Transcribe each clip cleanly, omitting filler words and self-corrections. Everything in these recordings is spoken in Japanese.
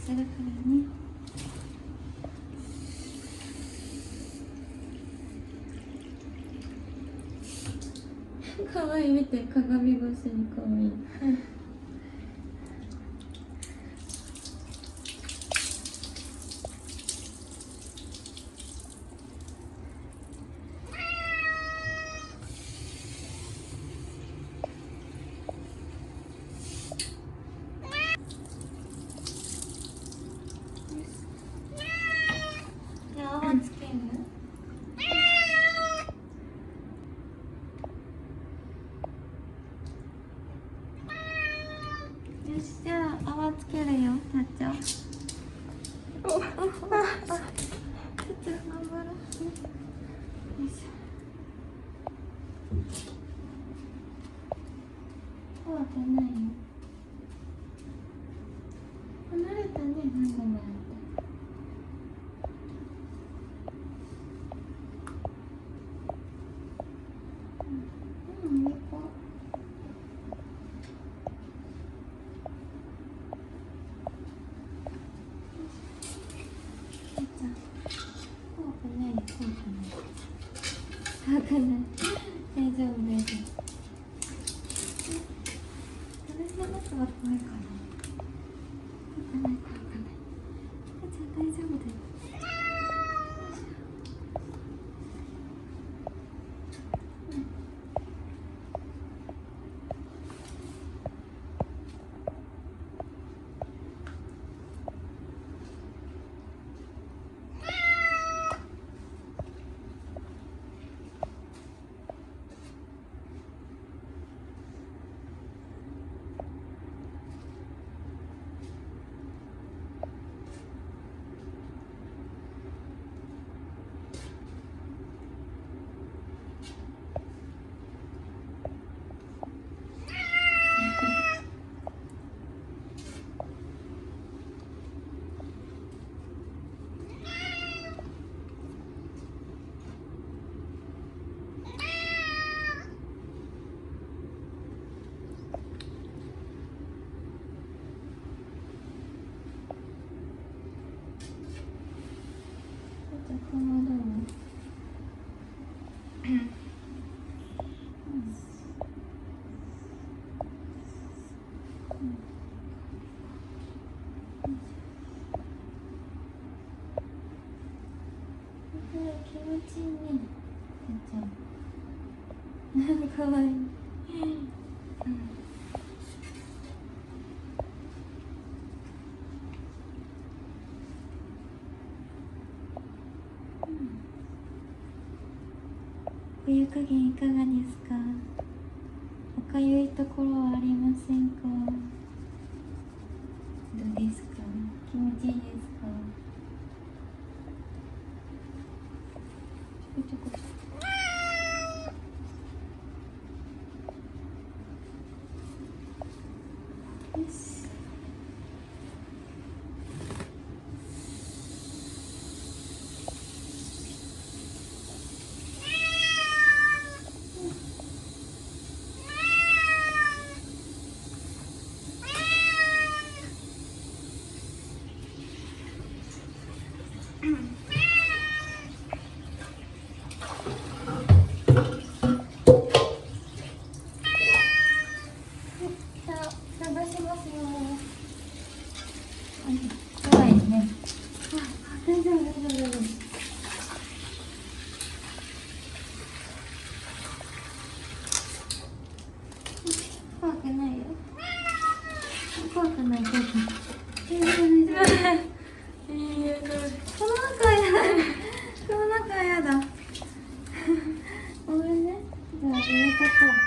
するからね。かわいい、見て、鏡越しにかわいい。じゃあ泡つける？よし、じゃあ泡つけるよ、たっちゃん。たっちゃん頑張ろう。よいしょ。怖くないよ。離れたね、なんかもやって。いい子。たっちゃん、怖くないよ、怖くない。怖くない。大丈夫、大丈夫。私の中は怖いかな。怖くない、怖くない。たっちゃん大丈夫だよ。このどう？気持ちいいね、たっちゃん。かわいい。お湯加減いかがですか？おかゆいところはありませんか？どうですか？気持ちいいですか？ちょこちょこちょこ。よし。探しますよ。怖いね。大丈夫、大丈夫、大丈夫。怖くないよ。怖くない、怖くない。大丈夫、大丈夫。いいよ、この中はやだ。この中はやだ。ごめんね。じゃあ、やめとこう。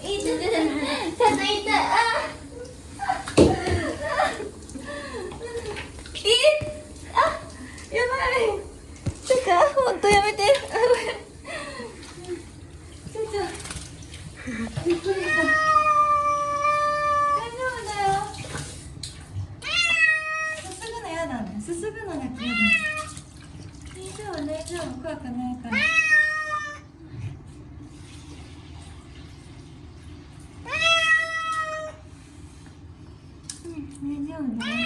いいちょっと痛い。あとやめて。ちょびっくりした。大丈夫だよ。すすぐのやだね。すすぐのだけやだ。大丈夫大丈夫、怖くないから。大丈夫だよ。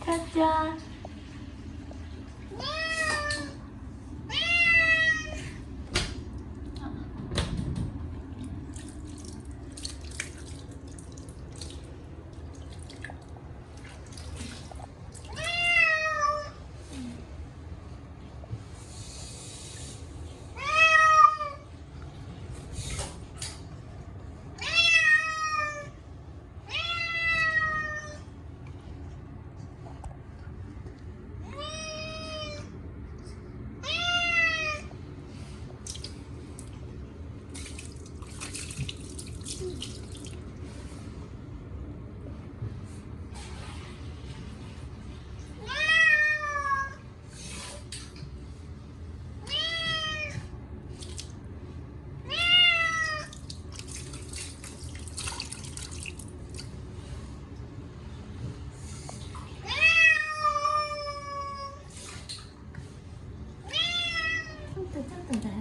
かっちゃん。ちょっとだよ。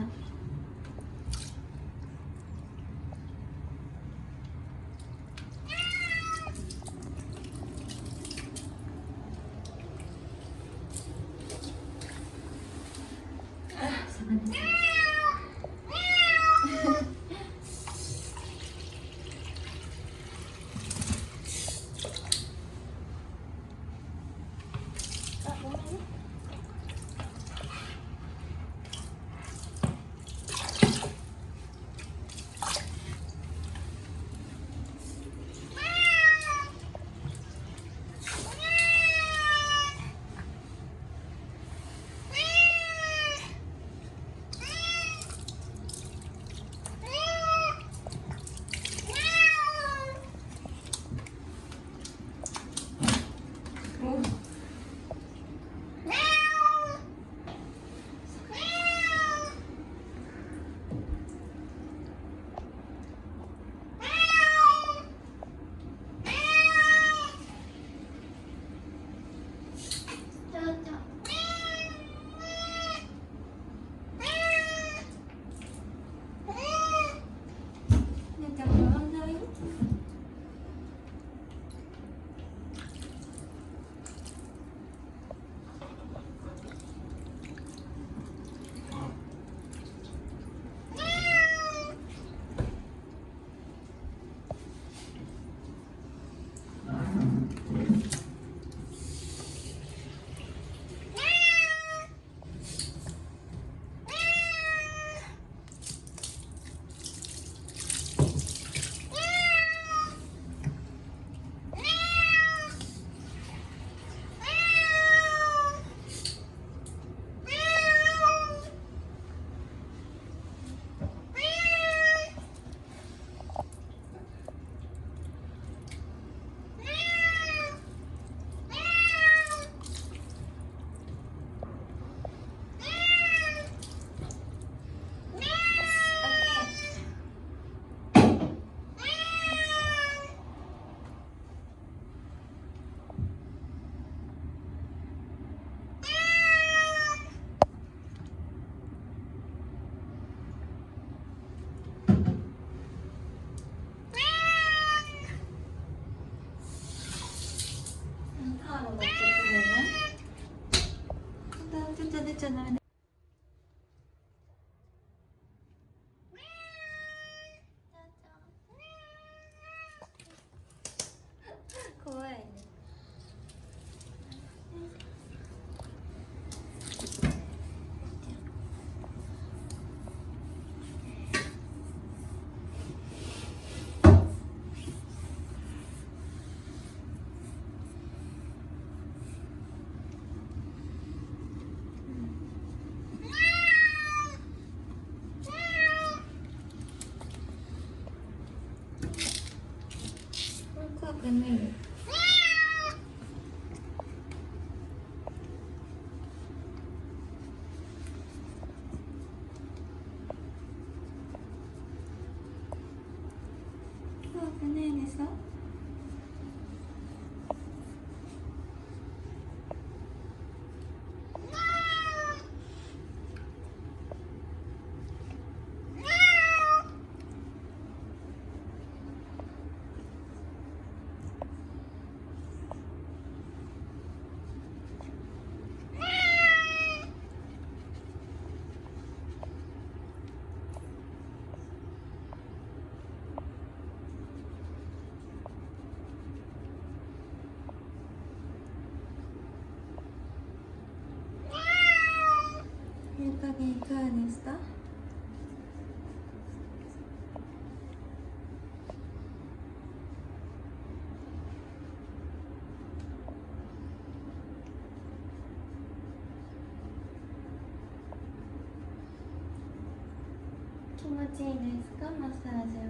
くないよ。怖くないでしょ。湯加減いかがでした？気持ちいいですか、マッサージは。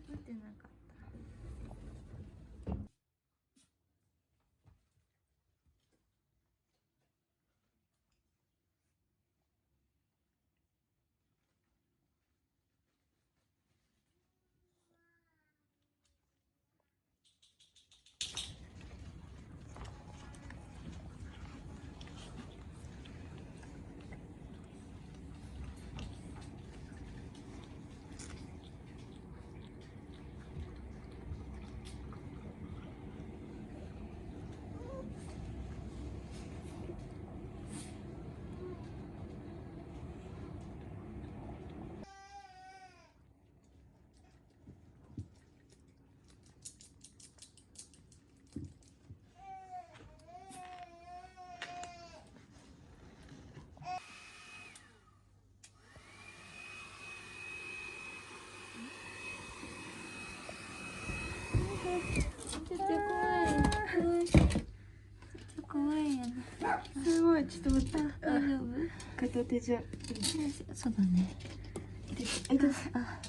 撮ってなかった。ちょっと怖い。ちょっと怖いやな。すごい、ちょっと待って。大丈夫？片手じゃ。そうだね。あ。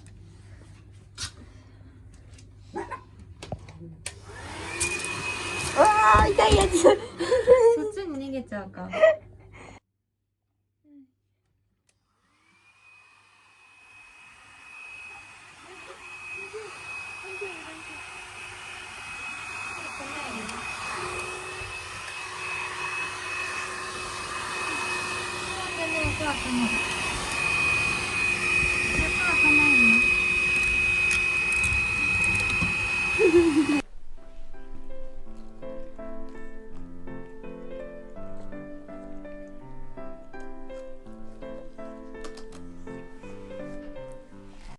ああ、痛いやつ。そっちに逃げちゃうか。怖くない。怖くないよ。